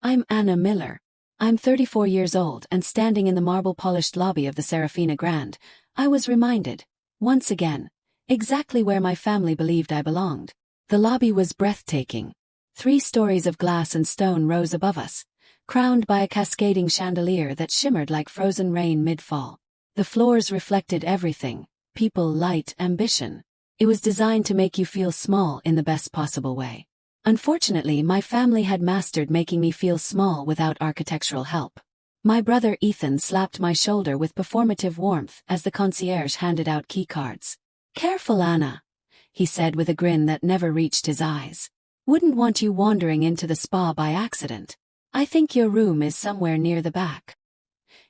I'm Anna Miller. I'm 34 years old, and standing in the marble-polished lobby of the Serafina Grand, I was reminded, once again, exactly where my family believed I belonged. The lobby was breathtaking. 3 stories of glass and stone rose above us, crowned by a cascading chandelier that shimmered like frozen rain mid-fall. The floors reflected everything: people, light, ambition. It was designed to make you feel small in the best possible way. Unfortunately, my family had mastered making me feel small without architectural help. My brother Ethan slapped my shoulder with performative warmth as the concierge handed out key cards. "Careful, Anna," he said with a grin that never reached his eyes. "Wouldn't want you wandering into the spa by accident. I think your room is somewhere near the back."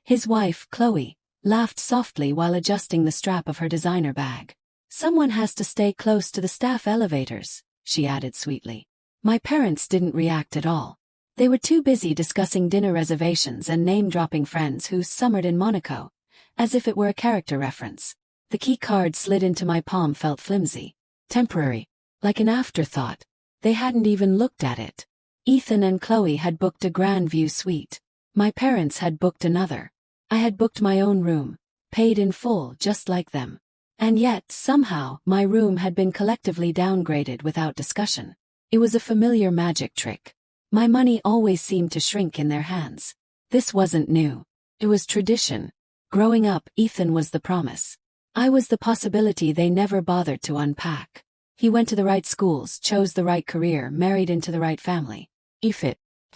His wife, Chloe, laughed softly while adjusting the strap of her designer bag. "Someone has to stay close to the staff elevators," she added sweetly. My parents didn't react at all. They were too busy discussing dinner reservations and name-dropping friends who summered in Monaco, as if it were a character reference. The key card slid into my palm felt flimsy, temporary, like an afterthought. They hadn't even looked at it. Ethan and Chloe had booked a grand view suite. My parents had booked another. I had booked my own room, paid in full just like them. And yet, somehow, my room had been collectively downgraded without discussion. It was a familiar magic trick. My money always seemed to shrink in their hands. This wasn't new. It was tradition. Growing up, Ethan was the promise. I was the possibility they never bothered to unpack. He went to the right schools, chose the right career, married into the right family. If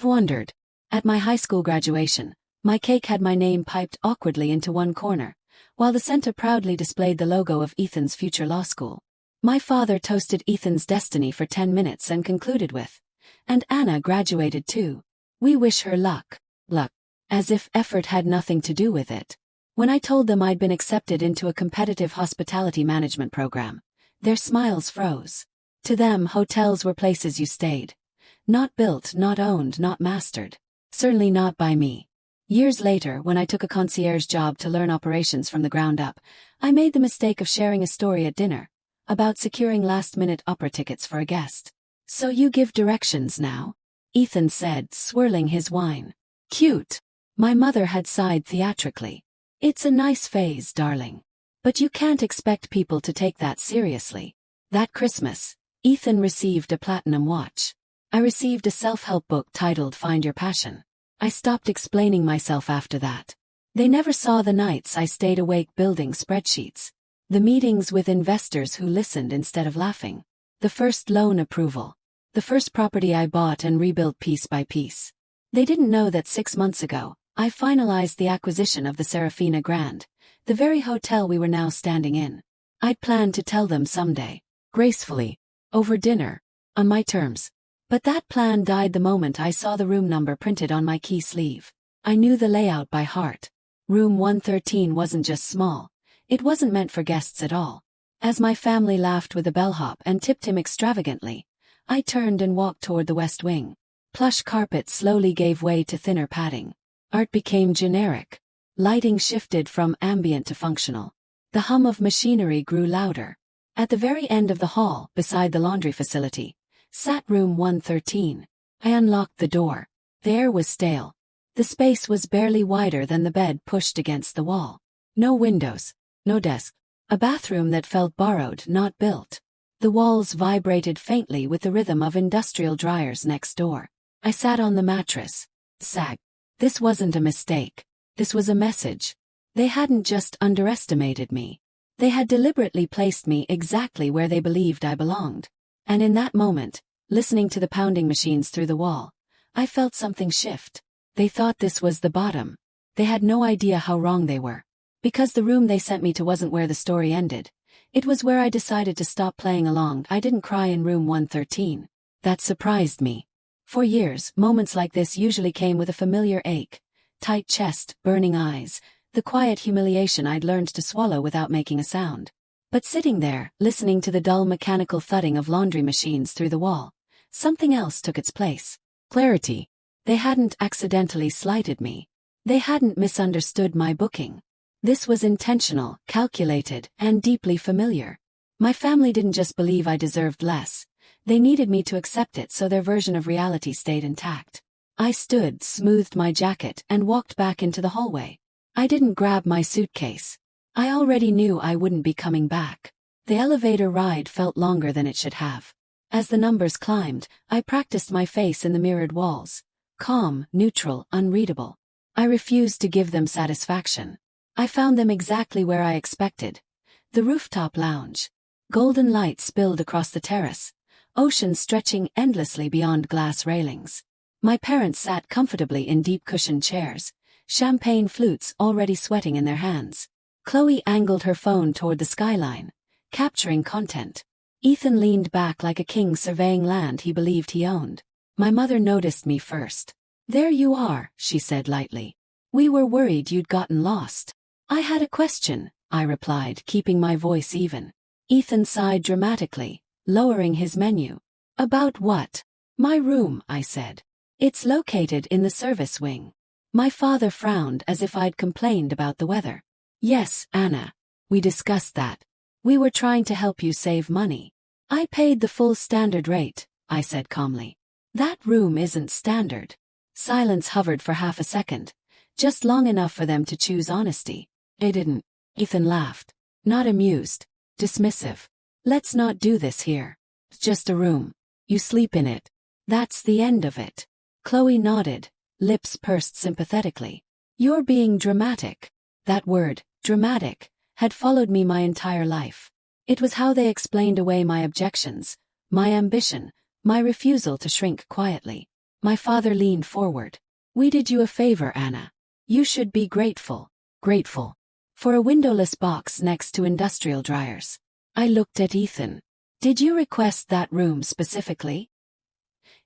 wondered. At my high school graduation, my cake had my name piped awkwardly into one corner, while the center proudly displayed the logo of Ethan's future law school. My father toasted Ethan's destiny for 10 minutes and concluded with, "And Anna graduated too. We wish her luck." Luck. As if effort had nothing to do with it. When I told them I'd been accepted into a competitive hospitality management program, their smiles froze. To them, hotels were places you stayed. Not built, not owned, not mastered. Certainly not by me. Years later, when I took a concierge job to learn operations from the ground up, I made the mistake of sharing a story at dinner about securing last-minute opera tickets for a guest. "So you give directions now?" Ethan said, swirling his wine. "Cute." My mother had sighed theatrically. "It's a nice phase, darling. But you can't expect people to take that seriously." That Christmas, Ethan received a platinum watch. I received a self-help book titled Find Your Passion. I stopped explaining myself after that. They never saw the nights I stayed awake building spreadsheets. The meetings with investors who listened instead of laughing. The first loan approval. The first property I bought and rebuilt piece by piece. They didn't know that 6 months ago, I finalized the acquisition of the Serafina Grand, the very hotel we were now standing in. I'd planned to tell them someday, gracefully, over dinner, on my terms. But that plan died the moment I saw the room number printed on my key sleeve. I knew the layout by heart. Room 113 wasn't just small. It wasn't meant for guests at all. As my family laughed with a bellhop and tipped him extravagantly, I turned and walked toward the west wing. Plush carpet slowly gave way to thinner padding. Art became generic. Lighting shifted from ambient to functional. The hum of machinery grew louder. At the very end of the hall, beside the laundry facility, sat room 113. I unlocked the door. The air was stale. The space was barely wider than the bed pushed against the wall. No windows. No desk. A bathroom that felt borrowed, not built. The walls vibrated faintly with the rhythm of industrial dryers next door. I sat on the mattress. Sag. This wasn't a mistake. This was a message. They hadn't just underestimated me. They had deliberately placed me exactly where they believed I belonged. And in that moment, listening to the pounding machines through the wall, I felt something shift. They thought this was the bottom. They had no idea how wrong they were. Because the room they sent me to wasn't where the story ended. It was where I decided to stop playing along. I didn't cry in room 113. That surprised me. For years, moments like this usually came with a familiar ache. Tight chest, burning eyes, the quiet humiliation I'd learned to swallow without making a sound. But sitting there, listening to the dull mechanical thudding of laundry machines through the wall, something else took its place. Clarity. They hadn't accidentally slighted me. They hadn't misunderstood my booking. This was intentional, calculated, and deeply familiar. My family didn't just believe I deserved less. They needed me to accept it so their version of reality stayed intact. I stood, smoothed my jacket, and walked back into the hallway. I didn't grab my suitcase. I already knew I wouldn't be coming back. The elevator ride felt longer than it should have. As the numbers climbed, I practiced my face in the mirrored walls. Calm, neutral, unreadable. I refused to give them satisfaction. I found them exactly where I expected. The rooftop lounge. Golden light spilled across the terrace. Ocean stretching endlessly beyond glass railings. My parents sat comfortably in deep-cushioned chairs, champagne flutes already sweating in their hands. Chloe angled her phone toward the skyline, capturing content. Ethan leaned back like a king surveying land he believed he owned. My mother noticed me first. "There you are," she said lightly. "We were worried you'd gotten lost." "I had a question," I replied, keeping my voice even. Ethan sighed dramatically, lowering his menu. "About what?" "My room," I said. "It's located in the service wing." My father frowned as if I'd complained about the weather. "Yes, Anna. We discussed that. We were trying to help you save money." "I paid the full standard rate," I said calmly. "That room isn't standard." Silence hovered for half a second, just long enough for them to choose honesty. "I didn't." Ethan laughed. Not amused. Dismissive. "Let's not do this here. It's just a room. You sleep in it. That's the end of it." Chloe nodded, lips pursed sympathetically. "You're being dramatic." That word, dramatic, had followed me my entire life. It was how they explained away my objections, my ambition, my refusal to shrink quietly. My father leaned forward. "We did you a favor, Anna. You should be grateful." Grateful. For a windowless box next to industrial dryers. I looked at Ethan. "Did you request that room specifically?"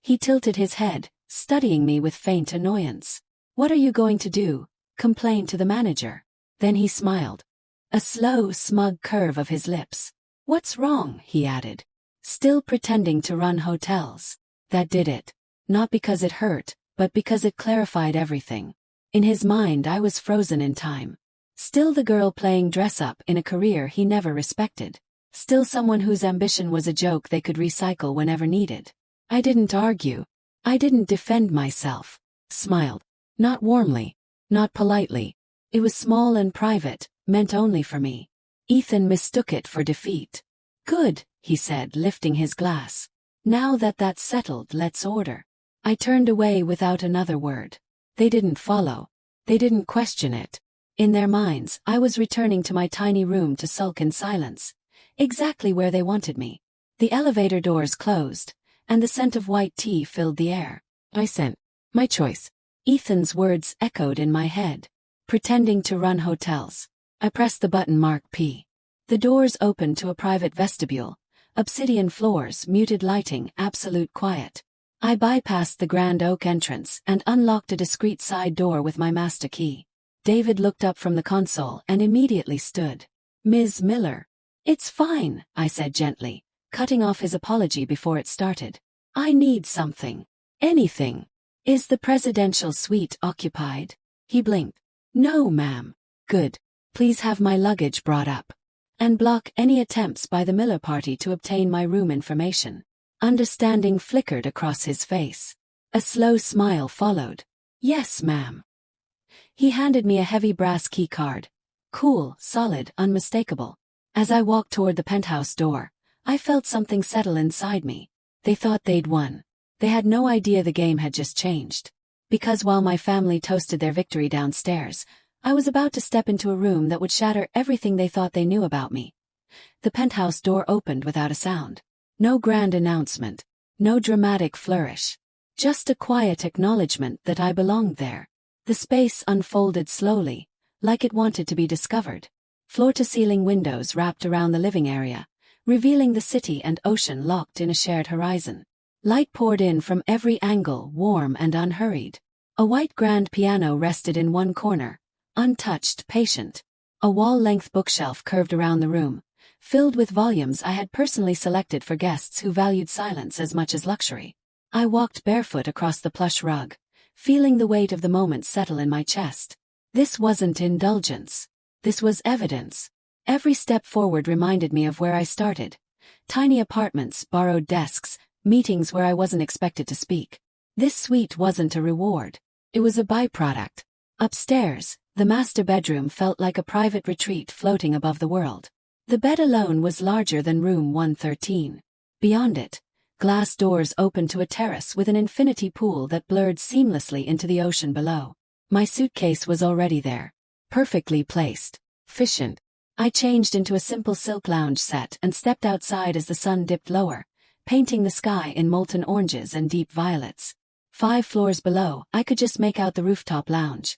He tilted his head, studying me with faint annoyance. "What are you going to do? Complain to the manager?" Then he smiled. A slow, smug curve of his lips. "What's wrong?" he added. "Still pretending to run hotels." That did it. Not because it hurt, but because it clarified everything. In his mind I was frozen in time. Still the girl playing dress-up in a career he never respected. Still someone whose ambition was a joke they could recycle whenever needed. I didn't argue. I didn't defend myself. Smiled. Not warmly. Not politely. It was small and private, meant only for me. Ethan mistook it for defeat. "Good," he said, lifting his glass. "Now that that's settled, let's order." I turned away without another word. They didn't follow. They didn't question it. In their minds, I was returning to my tiny room to sulk in silence. Exactly where they wanted me. The elevator doors closed, and the scent of white tea filled the air. I sent. My choice. Ethan's words echoed in my head. Pretending to run hotels. I pressed the button marked P. The doors opened to a private vestibule. Obsidian floors, muted lighting, absolute quiet. I bypassed the grand oak entrance and unlocked a discreet side door with my master key. David looked up from the console and immediately stood. "Ms. Miller." "It's fine," I said gently, cutting off his apology before it started. "I need something. Anything. Is the presidential suite occupied?" He blinked. "No, ma'am." "Good. Please have my luggage brought up. And block any attempts by the Miller party to obtain my room information." Understanding flickered across his face. A slow smile followed. "Yes, ma'am." He handed me a heavy brass key card. Cool, solid, unmistakable. As I walked toward the penthouse door, I felt something settle inside me. They thought they'd won. They had no idea the game had just changed. Because while my family toasted their victory downstairs, I was about to step into a room that would shatter everything they thought they knew about me. The penthouse door opened without a sound. No grand announcement. No dramatic flourish. Just a quiet acknowledgement that I belonged there. The space unfolded slowly, like it wanted to be discovered. Floor-to-ceiling windows wrapped around the living area, revealing the city and ocean locked in a shared horizon. Light poured in from every angle, warm and unhurried. A white grand piano rested in one corner, untouched, patient. A wall-length bookshelf curved around the room, filled with volumes I had personally selected for guests who valued silence as much as luxury. I walked barefoot across the plush rug, feeling the weight of the moment settle in my chest. This wasn't indulgence. This was evidence. Every step forward reminded me of where I started. Tiny apartments, borrowed desks, meetings where I wasn't expected to speak. This suite wasn't a reward. It was a byproduct. Upstairs, the master bedroom felt like a private retreat floating above the world. The bed alone was larger than room 113. Beyond it, glass doors opened to a terrace with an infinity pool that blurred seamlessly into the ocean below. My suitcase was already there, perfectly placed, efficient. I changed into a simple silk lounge set and stepped outside as the sun dipped lower, painting the sky in molten oranges and deep violets. 5 floors below, I could just make out the rooftop lounge.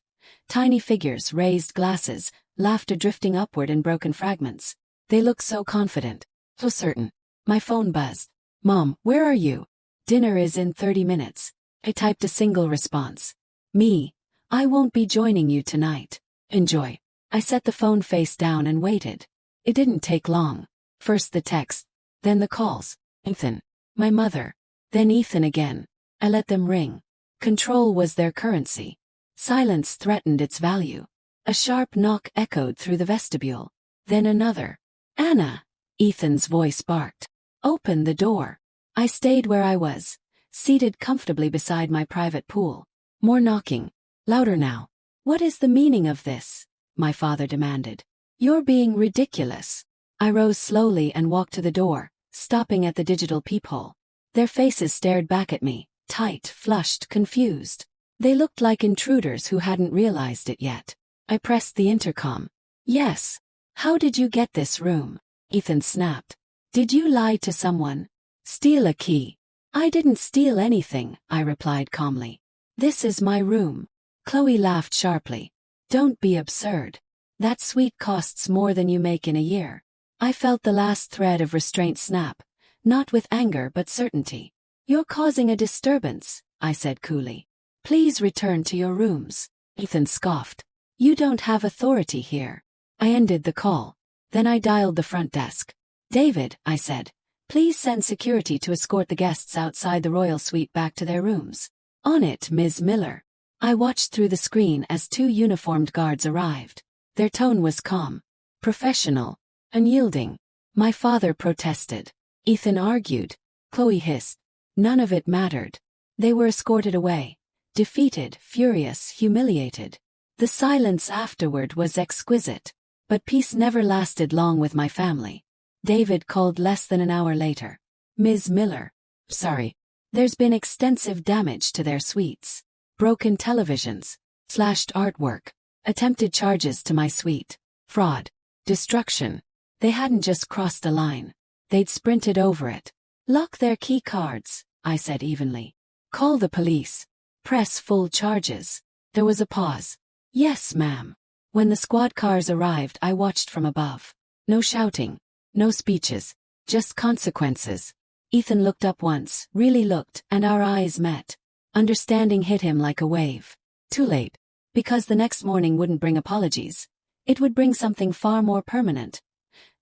Tiny figures, raised glasses, laughter drifting upward in broken fragments. They looked so confident, so certain. My phone buzzed. "Mom, where are you?" "Dinner is in 30 minutes. I typed a single response. "Me. I won't be joining you tonight. Enjoy." I set the phone face down and waited. It didn't take long. First the text, then the calls. Ethan. My mother. Then Ethan again. I let them ring. Control was their currency. Silence threatened its value. A sharp knock echoed through the vestibule. Then another. "Anna!" Ethan's voice barked. "Open the door." I stayed where I was, seated comfortably beside my private pool. More knocking. Louder now. "What is the meaning of this?" my father demanded. "You're being ridiculous." I rose slowly and walked to the door, stopping at the digital peephole. Their faces stared back at me, tight, flushed, confused. They looked like intruders who hadn't realized it yet. I pressed the intercom. "Yes. How did you get this room?" Ethan snapped. "Did you lie to someone? Steal a key?" "I didn't steal anything," I replied calmly. "This is my room." Chloe laughed sharply. "Don't be absurd. That suite costs more than you make in a year." I felt the last thread of restraint snap, not with anger but certainty. "You're causing a disturbance," I said coolly. "Please return to your rooms." Ethan scoffed. "You don't have authority here." I ended the call. Then I dialed the front desk. "David," I said, "please send security to escort the guests outside the royal suite back to their rooms." "On it, Ms. Miller." I watched through the screen as 2 uniformed guards arrived. Their tone was calm, professional, unyielding. My father protested. Ethan argued. Chloe hissed. None of it mattered. They were escorted away. Defeated, furious, humiliated. The silence afterward was exquisite. But peace never lasted long with my family. David called less than an hour later. "Ms. Miller. Sorry. There's been extensive damage to their suites. Broken televisions. Slashed artwork. Attempted charges to my suite. Fraud. Destruction." They hadn't just crossed a line. They'd sprinted over it. "Lock their key cards," I said evenly. "Call the police. Press full charges." There was a pause. "Yes, ma'am." When the squad cars arrived, I watched from above. No shouting. No speeches. Just consequences. Ethan looked up once, really looked, and our eyes met. Understanding hit him like a wave. Too late. Because the next morning wouldn't bring apologies. It would bring something far more permanent.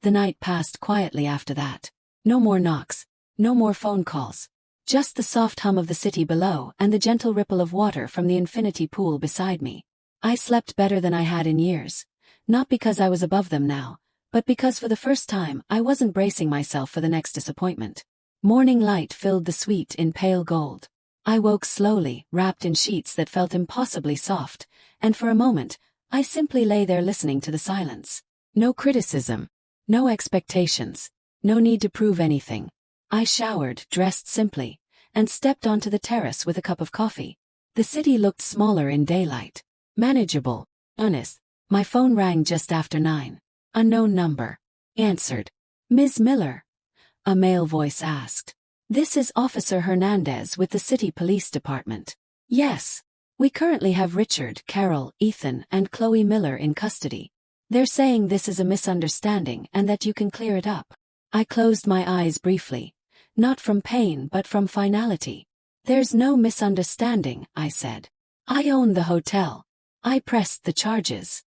The night passed quietly after that. No more knocks. No more phone calls. Just the soft hum of the city below and the gentle ripple of water from the infinity pool beside me. I slept better than I had in years. Not because I was above them now, but because for the first time I wasn't bracing myself for the next disappointment. Morning light filled the suite in pale gold. I woke slowly, wrapped in sheets that felt impossibly soft, and for a moment, I simply lay there listening to the silence. No criticism. No expectations. No need to prove anything. I showered, dressed simply, and stepped onto the terrace with a cup of coffee. The city looked smaller in daylight. Manageable. Honest. My phone rang just after 9. Unknown number. Answered. "Ms. Miller?" A male voice asked. "This is Officer Hernandez with the City Police Department." "Yes. We currently have Richard, Carol, Ethan, and Chloe Miller in custody. They're saying this is a misunderstanding and that you can clear it up." I closed my eyes briefly. Not from pain but from finality. "There's no misunderstanding," I said. "I own the hotel. I pressed the charges."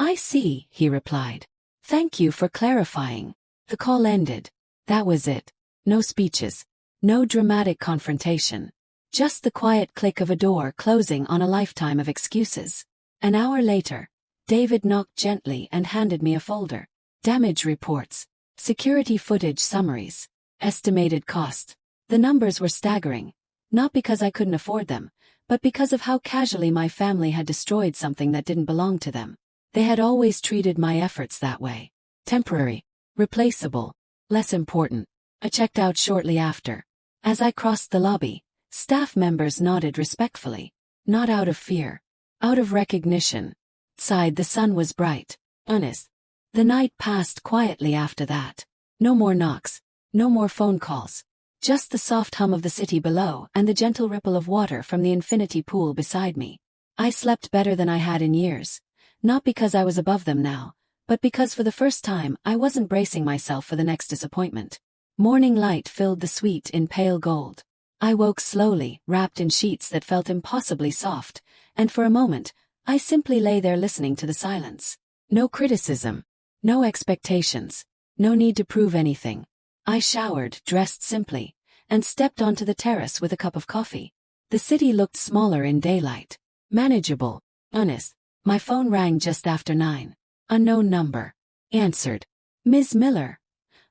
"I see," he replied. "Thank you for clarifying." The call ended. That was it. No speeches. No dramatic confrontation. Just the quiet click of a door closing on a lifetime of excuses. An hour later, David knocked gently and handed me a folder. Damage reports. Security footage summaries. Estimated cost. The numbers were staggering. Not because I couldn't afford them, but because of how casually my family had destroyed something that didn't belong to them. They had always treated my efforts that way. Temporary, replaceable, less important. I checked out shortly after. As I crossed the lobby, staff members nodded respectfully. Not out of fear. Out of recognition. Outside the sun was bright. Honest. The night passed quietly after that. No more knocks. No more phone calls. Just the soft hum of the city below and the gentle ripple of water from the infinity pool beside me. I slept better than I had in years. Not because I was above them now, but because for the first time I wasn't bracing myself for the next disappointment. Morning light filled the suite in pale gold. I woke slowly, wrapped in sheets that felt impossibly soft, and for a moment, I simply lay there listening to the silence. No criticism. No expectations. No need to prove anything. I showered, dressed simply, and stepped onto the terrace with a cup of coffee. The city looked smaller in daylight. Manageable. Honest. My phone rang just after 9. Unknown number. Answered. Ms. Miller?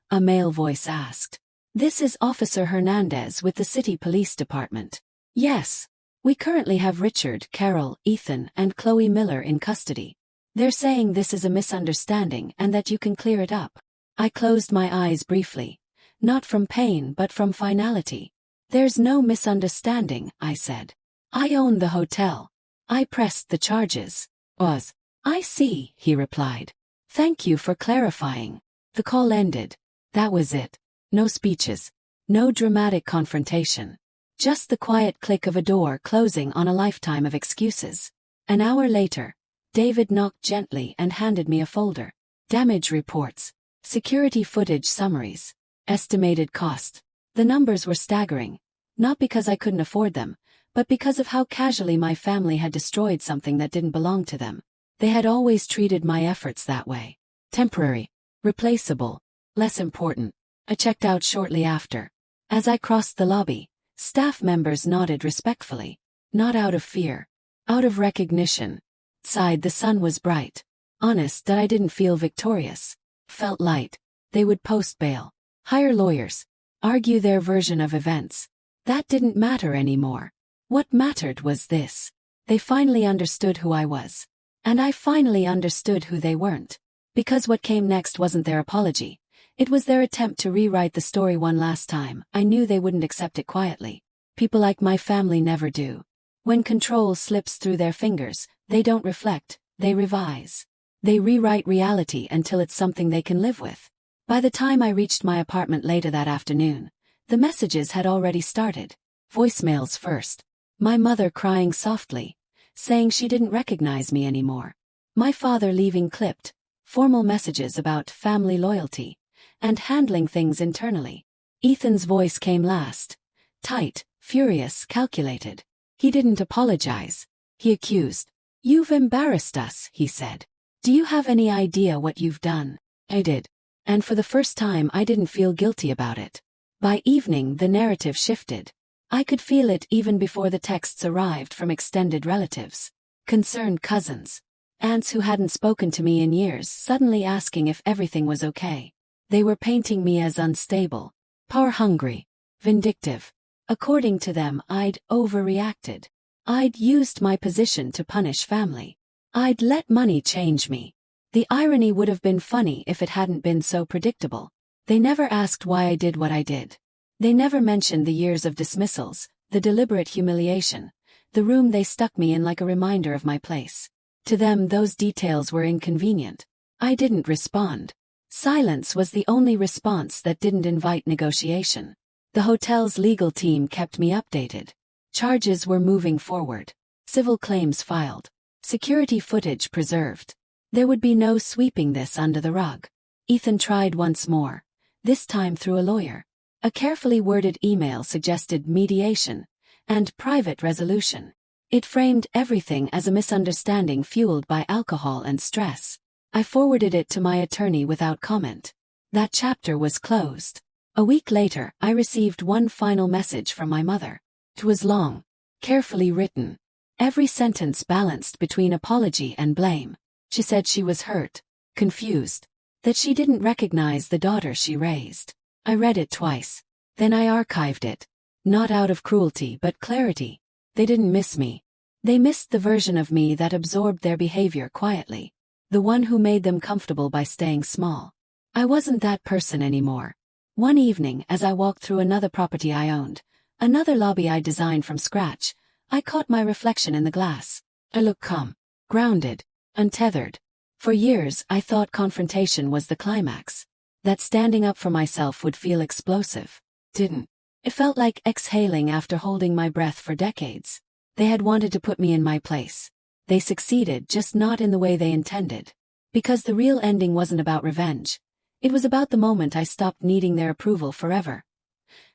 A male voice asked. This is Officer Hernandez with the City Police Department. Yes. We currently have Richard, Carol, Ethan, and Chloe Miller in custody. They're saying this is a misunderstanding and that you can clear it up. I closed my eyes briefly. Not from pain but from finality. There's no misunderstanding, I said. I own the hotel. I pressed the charges. I see, he replied. Thank you for clarifying. The call ended. That was it. No speeches. No dramatic confrontation. Just the quiet click of a door closing on a lifetime of excuses. An hour later, David knocked gently and handed me a folder. Damage reports. Security footage summaries. Estimated cost. The numbers were staggering. Not because I couldn't afford them, but because of how casually my family had destroyed something that didn't belong to them. They had always treated my efforts that way. Temporary. Replaceable. Less important. I checked out shortly after. As I crossed the lobby, staff members nodded respectfully. Not out of fear. Out of recognition. Outside the sun was bright. Honest that I didn't feel victorious. Felt light. They would post bail. Hire lawyers. Argue their version of events. That didn't matter anymore. What mattered was this. They finally understood who I was. And I finally understood who they weren't. Because what came next wasn't their apology. It was their attempt to rewrite the story one last time. I knew they wouldn't accept it quietly. People like my family never do. When control slips through their fingers, they don't reflect, they revise. They rewrite reality until it's something they can live with. By the time I reached my apartment later that afternoon, the messages had already started. Voicemails first. My mother crying softly, saying she didn't recognize me anymore. My father leaving clipped, formal messages about family loyalty, and handling things internally. Ethan's voice came last. Tight, furious, calculated. He didn't apologize. He accused. You've embarrassed us, he said. Do you have any idea what you've done? I did. And for the first time I didn't feel guilty about it. By evening the narrative shifted. I could feel it even before the texts arrived from extended relatives. Concerned cousins. Aunts who hadn't spoken to me in years suddenly asking if everything was okay. They were painting me as unstable, power-hungry, vindictive. According to them, I'd overreacted. I'd used my position to punish family. I'd let money change me. The irony would have been funny if it hadn't been so predictable. They never asked why I did what I did. They never mentioned the years of dismissals, the deliberate humiliation, the room they stuck me in like a reminder of my place. To them those details were inconvenient. I didn't respond. Silence was the only response that didn't invite negotiation. The hotel's legal team kept me updated. Charges were moving forward. Civil claims filed. Security footage preserved. There would be no sweeping this under the rug. Ethan tried once more, this time through a lawyer. A carefully worded email suggested mediation and private resolution. It framed everything as a misunderstanding fueled by alcohol and stress. I forwarded it to my attorney without comment. That chapter was closed. A week later, I received one final message from my mother. It was long, carefully written. Every sentence balanced between apology and blame. She said she was hurt, confused, that she didn't recognize the daughter she raised. I read it twice. Then I archived it. Not out of cruelty but clarity. They didn't miss me. They missed the version of me that absorbed their behavior quietly. The one who made them comfortable by staying small. I wasn't that person anymore. One evening, as I walked through another property I owned, another lobby I designed from scratch, I caught my reflection in the glass. I looked calm, grounded, untethered. For years, I thought confrontation was the climax. That standing up for myself would feel explosive. Didn't. It felt like exhaling after holding my breath for decades. They had wanted to put me in my place. They succeeded, just not in the way they intended. Because the real ending wasn't about revenge. It was about the moment I stopped needing their approval forever.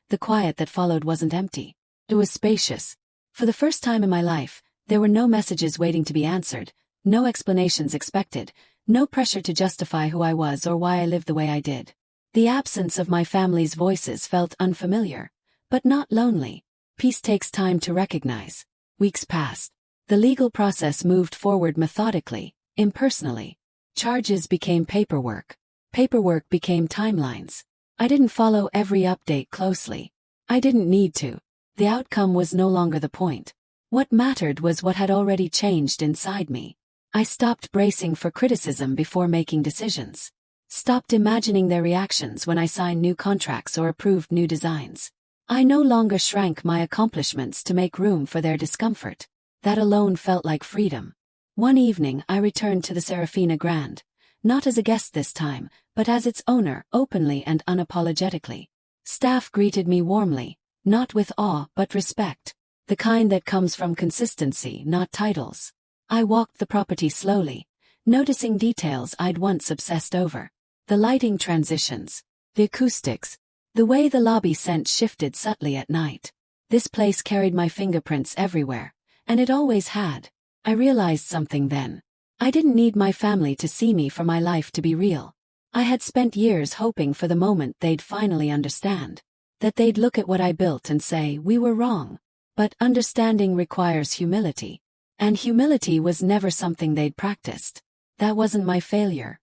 The quiet that followed wasn't empty. It was spacious. For the first time in my life, there were no messages waiting to be answered, no explanations expected, no pressure to justify who I was or why I lived the way I did. The absence of my family's voices felt unfamiliar, but not lonely. Peace takes time to recognize. Weeks passed. The legal process moved forward methodically, impersonally. Charges became paperwork. Paperwork became timelines. I didn't follow every update closely. I didn't need to. The outcome was no longer the point. What mattered was what had already changed inside me. I stopped bracing for criticism before making decisions. Stopped imagining their reactions when I signed new contracts or approved new designs. I no longer shrank my accomplishments to make room for their discomfort. That alone felt like freedom. One evening I returned to the Serafina Grand, not as a guest this time, but as its owner, openly and unapologetically. Staff greeted me warmly, not with awe but respect, the kind that comes from consistency, not titles. I walked the property slowly, noticing details I'd once obsessed over. The lighting transitions, the acoustics, the way the lobby scent shifted subtly at night. This place carried my fingerprints everywhere, and it always had. I realized something then. I didn't need my family to see me for my life to be real. I had spent years hoping for the moment they'd finally understand. That they'd look at what I built and say, we were wrong. But understanding requires humility. And humility was never something they'd practiced. That wasn't my failure.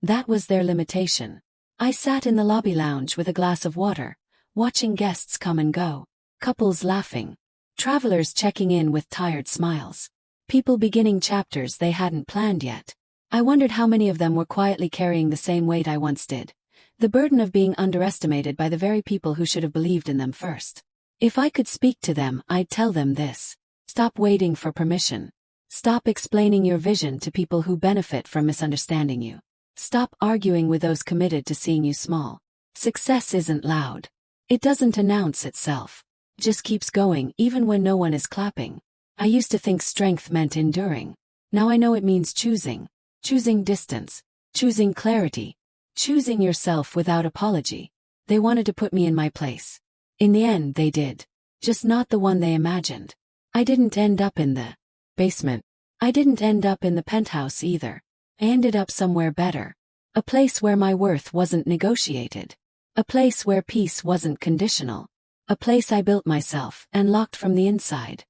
That was their limitation. I sat in the lobby lounge with a glass of water, watching guests come and go. Couples laughing. Travelers checking in with tired smiles. People beginning chapters they hadn't planned yet. I wondered how many of them were quietly carrying the same weight I once did. The burden of being underestimated by the very people who should have believed in them first. If I could speak to them, I'd tell them this. Stop waiting for permission. Stop explaining your vision to people who benefit from misunderstanding you. Stop arguing with those committed to seeing you small. Success isn't loud. It doesn't announce itself. Just keeps going even when no one is clapping. I used to think strength meant enduring. Now I know it means choosing. Choosing distance. Choosing clarity. Choosing yourself without apology. They wanted to put me in my place. In the end they did. Just not the one they imagined. I didn't end up in the basement. I didn't end up in the penthouse either. I ended up somewhere better. A place where my worth wasn't negotiated. A place where peace wasn't conditional. A place I built myself and locked from the inside.